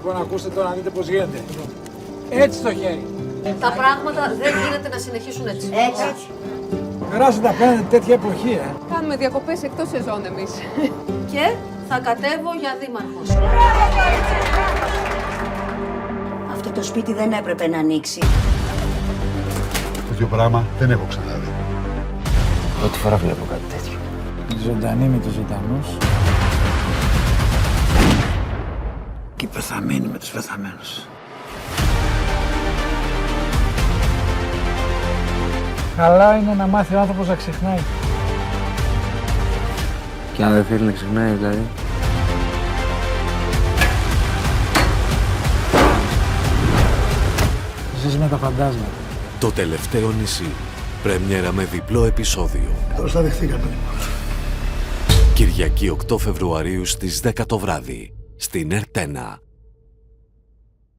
Λοιπόν, ακούστε τώρα να δείτε πώς γίνεται. Έτσι το χέρι. Τα πράγματα δεν γίνεται να συνεχίσουν έτσι. Έτσι. Περάσουν τα πέντε τέτοια εποχή, Κάνουμε διακοπές εκτός σεζόν εμείς. Και θα κατέβω για δήμαρχος. Αυτό το σπίτι δεν έπρεπε να ανοίξει. Τέτοιο πράγμα δεν έχω ξαναδεί. Πρώτη φορά βλέπω κάτι τέτοιο. Οι ζωντανοί με τους ζωντανούς. Και οι πεθαμένοι με τους πεθαμένους. Καλά είναι να μάθει ο άνθρωπος να ξεχνάει. Και αν δεν θέλει να ξεχνάει, δηλαδή. Ζεις με τα φαντάσματα. Το τελευταίο νησί. Πρέμιερα με διπλό επεισόδιο. Τώρα δεχτήκαμε λοιπόν. Κυριακή 8 Φεβρουαρίου στις 10 το βράδυ. Στην Ερτένα.